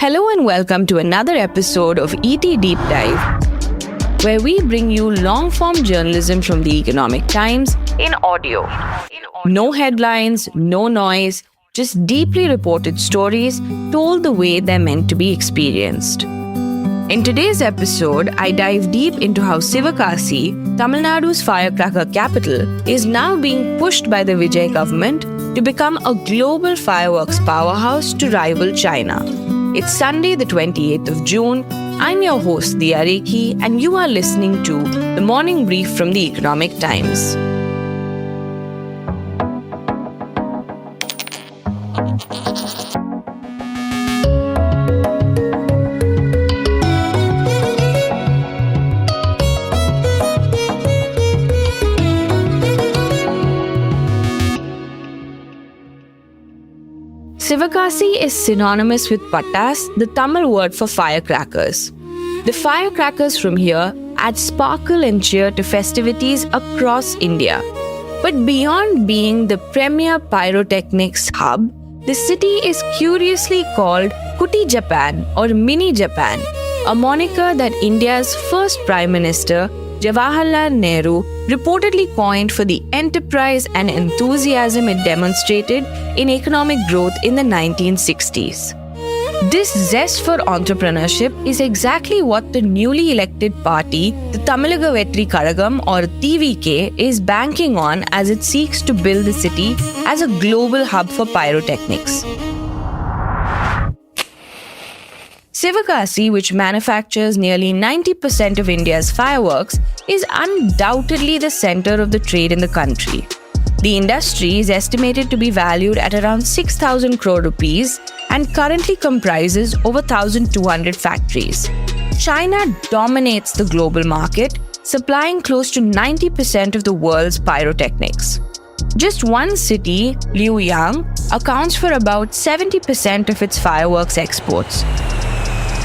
Hello and welcome to another episode of ET Deep Dive, where we bring you long-form journalism from the Economic Times in audio. No headlines, no noise, just deeply reported stories told the way they're meant to be experienced. In today's episode, I dive deep into how Sivakasi, Tamil Nadu's firecracker capital, is now being pushed by the Vijay government to become a global fireworks powerhouse to rival China. It's Sunday, the 28th of June. I'm your host, Rekhi, and you are listening to the Morning Brief from the Economic Times. Sivakasi is synonymous with pattas, the Tamil word for firecrackers. The firecrackers from here add sparkle and cheer to festivities across India. But beyond being the premier pyrotechnics hub, the city is curiously called Kutti Japan or Mini Japan, a moniker that India's first Prime Minister, Jawaharlal Nehru, reportedly coined for the enterprise and enthusiasm it demonstrated in economic growth in the 1960s. This zest for entrepreneurship is exactly what the newly elected party, the Tamiliga Vetri Karagam or TVK, is banking on as it seeks to build the city as a global hub for pyrotechnics. Sivakasi, which manufactures nearly 90% of India's fireworks, is undoubtedly the center of the trade in the country. The industry is estimated to be valued at around 6,000 crore rupees and currently comprises over 1,200 factories. China dominates the global market, supplying close to 90% of the world's pyrotechnics. Just one city, Luoyang, accounts for about 70% of its fireworks exports.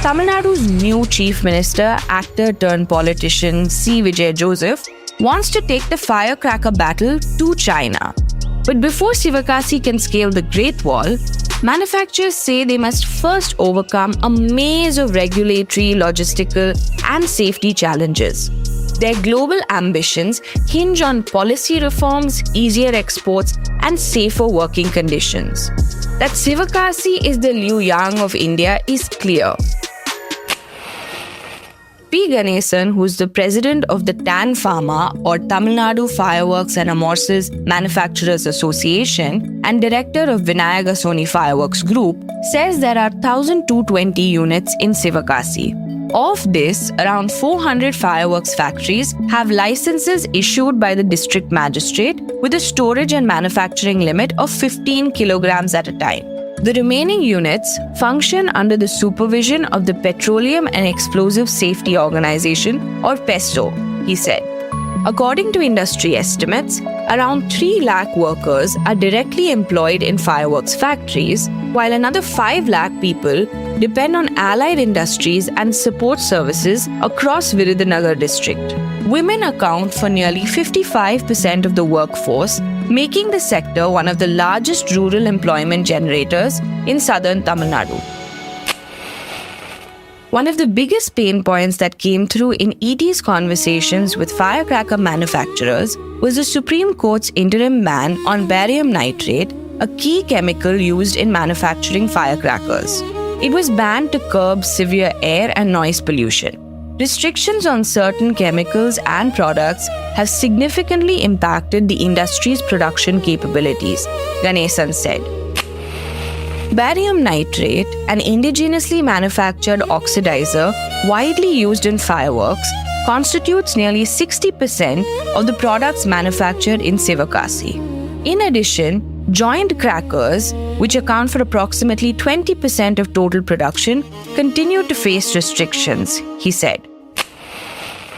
Tamil Nadu's new chief minister, actor turned politician C. Vijay Joseph, wants to take the firecracker battle to China. But before Sivakasi can scale the Great Wall, manufacturers say they must first overcome a maze of regulatory, logistical, and safety challenges. Their global ambitions hinge on policy reforms, easier exports, and safer working conditions. That Sivakasi is the Luoyang of India is clear. P. Ganesan, who's the president of the TAN Pharma or Tamil Nadu Fireworks and Amorces Manufacturers Association and director of Vinayaga Sony Fireworks Group, says there are 1,220 units in Sivakasi. Of this, around 400 fireworks factories have licenses issued by the district magistrate with a storage and manufacturing limit of 15 kilograms at a time. The remaining units function under the supervision of the Petroleum and Explosive Safety Organization or PESO, he said. According to industry estimates, around 3 lakh workers are directly employed in fireworks factories, while another 5 lakh people depend on allied industries and support services across Virudhunagar district. Women account for nearly 55% of the workforce, making the sector one of the largest rural employment generators in southern Tamil Nadu. One of the biggest pain points that came through in ET's conversations with firecracker manufacturers was the Supreme Court's interim ban on barium nitrate, a key chemical used in manufacturing firecrackers. It was banned to curb severe air and noise pollution. Restrictions on certain chemicals and products have significantly impacted the industry's production capabilities, Ganesan said. Barium nitrate, an indigenously manufactured oxidizer widely used in fireworks, constitutes nearly 60% of the products manufactured in Sivakasi. In addition, joint crackers, which account for approximately 20% of total production, continue to face restrictions, he said.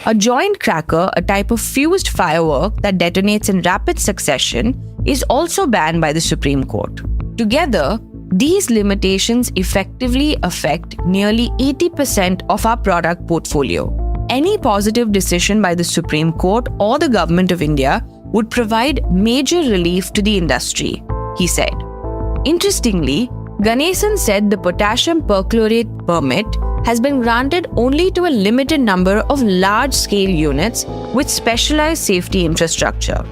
A joint cracker, a type of fused firework that detonates in rapid succession, is also banned by the Supreme Court. Together, these limitations effectively affect nearly 80% of our product portfolio. Any positive decision by the Supreme Court or the Government of India would provide major relief to the industry, he said. Interestingly, Ganesan said the potassium perchlorate permit has been granted only to a limited number of large-scale units with specialized safety infrastructure.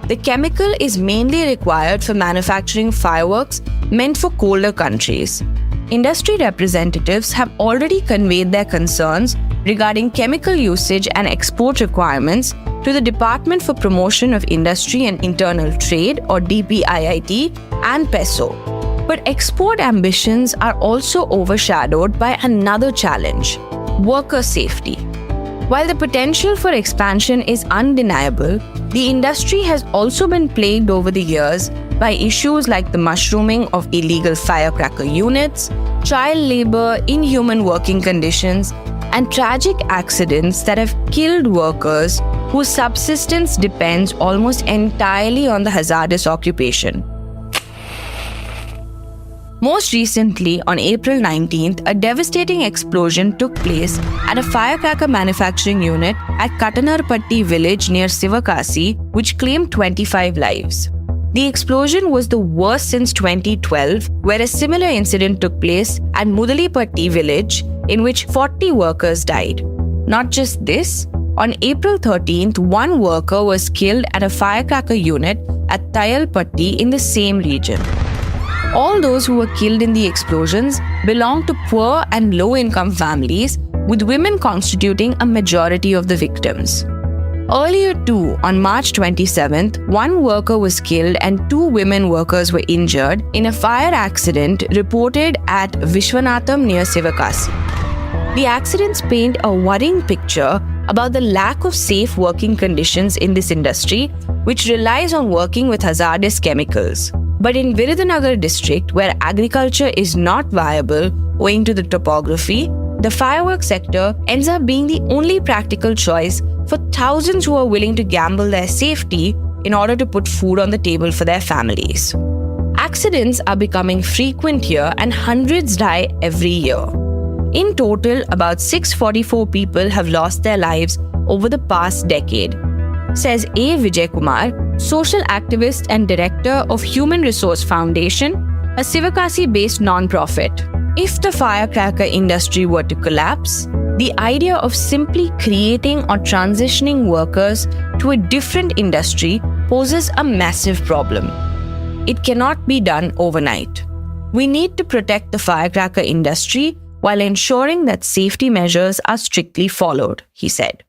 The chemical is mainly required for manufacturing fireworks meant for colder countries. Industry representatives have already conveyed their concerns regarding chemical usage and export requirements to the Department for Promotion of Industry and Internal Trade or DPIIT and PESO. But export ambitions are also overshadowed by another challenge: worker safety. While the potential for expansion is undeniable, the industry has also been plagued over the years by issues like the mushrooming of illegal firecracker units, child labor, inhuman working conditions, and tragic accidents that have killed workers whose subsistence depends almost entirely on the hazardous occupation. Most recently, on April 19th, a devastating explosion took place at a firecracker manufacturing unit at Katanarpatti village near Sivakasi, which claimed 25 lives. The explosion was the worst since 2012, where a similar incident took place at Mudalipatti village, in which 40 workers died. Not just this, on April 13th, one worker was killed at a firecracker unit at Tayalpatti in the same region. All those who were killed in the explosions belonged to poor and low-income families, with women constituting a majority of the victims. Earlier too, on March 27th, one worker was killed and 2 women workers were injured in a fire accident reported at Vishwanatham near Sivakasi. The accidents paint a worrying picture about the lack of safe working conditions in this industry, which relies on working with hazardous chemicals. But in Virudhunagar district, where agriculture is not viable owing to the topography, the fireworks sector ends up being the only practical choice for thousands who are willing to gamble their safety in order to put food on the table for their families. Accidents are becoming frequent here and hundreds die every year. In total, about 644 people have lost their lives over the past decade, says A. Vijay, social activist and director of Human Resource Foundation, a Sivakasi-based non-profit. If the firecracker industry were to collapse, the idea of simply creating or transitioning workers to a different industry poses a massive problem. It cannot be done overnight. We need to protect the firecracker industry while ensuring that safety measures are strictly followed, he said.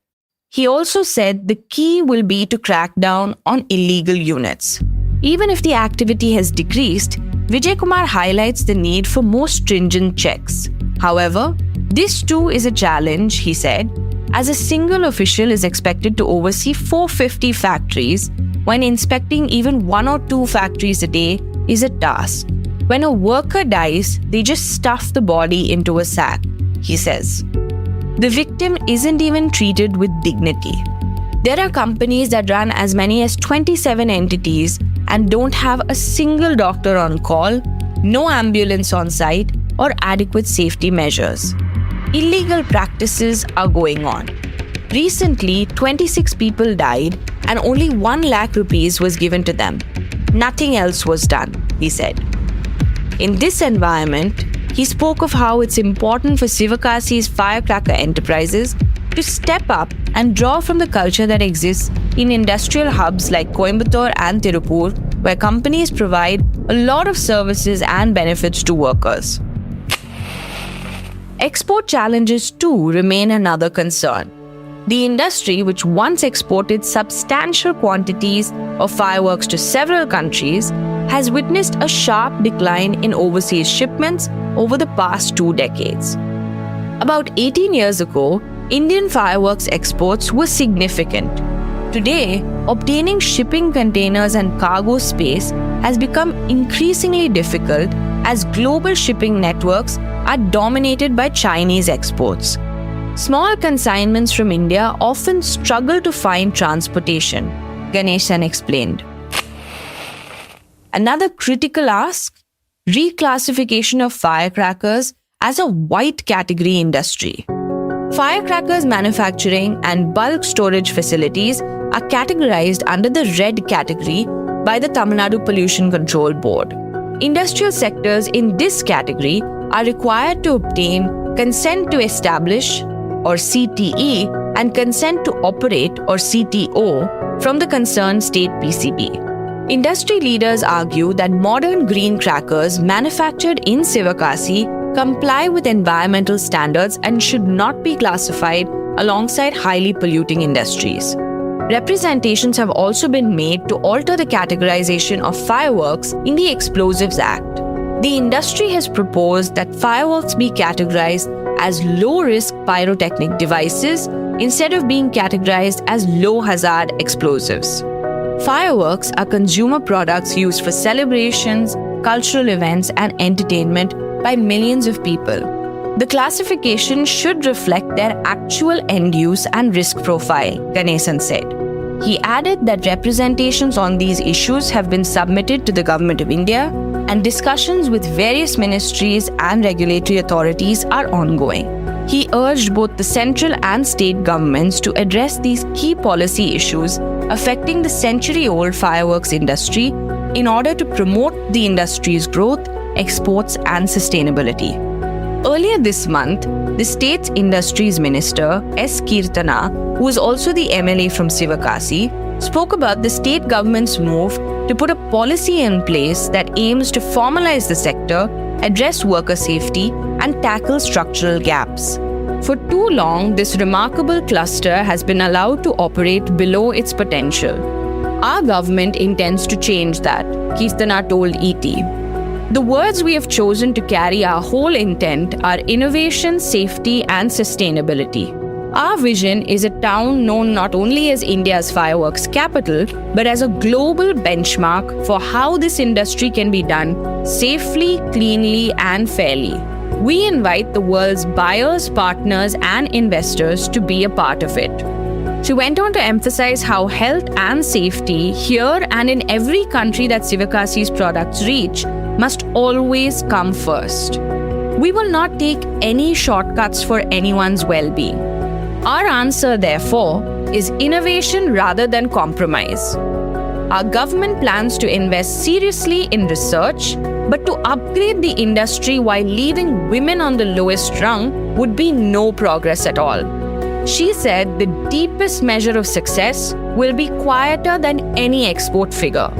He also said the key will be to crack down on illegal units. Even if the activity has decreased, Vijay highlights the need for more stringent checks. However, this too is a challenge, he said, as a single official is expected to oversee 450 factories. When inspecting even 1 or 2 factories a day is a task. When a worker dies, they just stuff the body into a sack, he says. The victim isn't even treated with dignity. There are companies that run as many as 27 entities and don't have a single doctor on call, no ambulance on site, or adequate safety measures. Illegal practices are going on. Recently, 26 people died and only 1 lakh rupees was given to them. Nothing else was done, he said. In this environment, he spoke of how it's important for Sivakasi's firecracker enterprises to step up and draw from the culture that exists in industrial hubs like Coimbatore and Tirupur, where companies provide a lot of services and benefits to workers. Export challenges too remain another concern. The industry, which once exported substantial quantities of fireworks to several countries, has witnessed a sharp decline in overseas shipments over the past 2 decades. About 18 years ago, Indian fireworks exports were significant. Today, obtaining shipping containers and cargo space has become increasingly difficult as global shipping networks are dominated by Chinese exports. Small consignments from India often struggle to find transportation, Ganeshan explained. Another critical ask: reclassification of firecrackers as a white category industry. Firecrackers manufacturing and bulk storage facilities are categorized under the red category by the Tamil Nadu Pollution Control Board. industrial sectors in this category are required to obtain consent to establish or CTE and consent to operate or CTO from the concerned state PCB. Industry leaders argue that modern green crackers manufactured in Sivakasi comply with environmental standards and should not be classified alongside highly polluting industries. Representations have also been made to alter the categorization of fireworks in the Explosives Act. The industry has proposed that fireworks be categorized as low-risk pyrotechnic devices instead of being categorized as low-hazard explosives. Fireworks are consumer products used for celebrations, cultural events, and entertainment by millions of people. The classification should reflect their actual end use and risk profile, Ganesan said. He added that representations on these issues have been submitted to the Government of India and discussions with various ministries and regulatory authorities are ongoing. He urged both the central and state governments to address these key policy issues affecting the century-old fireworks industry in order to promote the industry's growth, exports, and sustainability. Earlier this month, the state's Industries Minister, S. Kirtana, who is also the MLA from Sivakasi, spoke about the state government's move to put a policy in place that aims to formalize the sector, address worker safety, and tackle structural gaps. For too long, this remarkable cluster has been allowed to operate below its potential. Our government intends to change that, Kirtana told ET. The words we have chosen to carry our whole intent are innovation, safety, and sustainability. Our vision is a town known not only as India's fireworks capital, but as a global benchmark for how this industry can be done safely, cleanly, and fairly. We invite the world's buyers, partners, and investors to be a part of it. She went on to emphasize how health and safety here and in every country that Sivakasi's products reach must always come first. We will not take any shortcuts for anyone's well-being. Our answer, therefore, is innovation rather than compromise. Our government plans to invest seriously in research, but to upgrade the industry while leaving women on the lowest rung would be no progress at all. She said the deepest measure of success will be quieter than any export figure.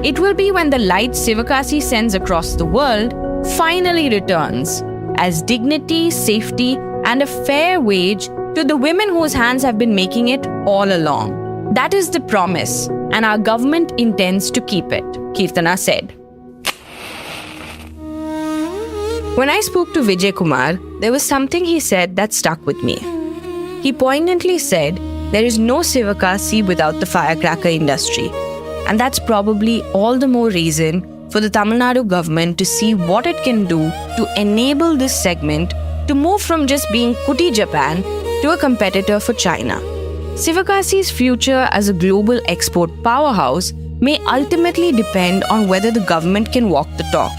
It will be when the light Sivakasi sends across the world finally returns as dignity, safety, and a fair wage to the women whose hands have been making it all along. That is the promise, and our government intends to keep it, Kirtana said. When I spoke to Vijay Kumar, there was something he said that stuck with me. He poignantly said, there is no Sivakasi without the firecracker industry. And that's probably all the more reason for the Tamil Nadu government to see what it can do to enable this segment to move from just being Kuti Japan to a competitor for China. Sivakasi's future as a global export powerhouse may ultimately depend on whether the government can walk the talk.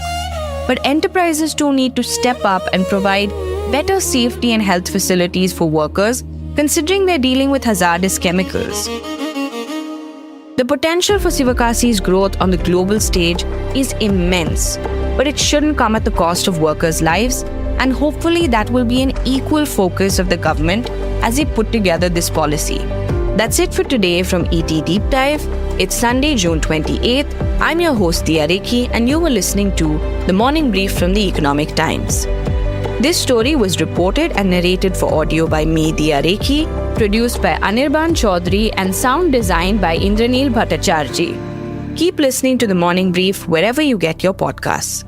But enterprises too need to step up and provide better safety and health facilities for workers, considering they're dealing with hazardous chemicals. The potential for Sivakasi's growth on the global stage is immense, but it shouldn't come at the cost of workers' lives, and hopefully that will be an equal focus of the government as they put together this policy. That's it for today from ET Deep Dive. It's Sunday, June 28th. I'm your host, Rekhi, and you were listening to The Morning Brief from the Economic Times. This story was reported and narrated for audio by me, Rekhi, produced by Anirban Chaudhary, and sound designed by Indranil Bhattacharjee. Keep listening to The Morning Brief wherever you get your podcasts.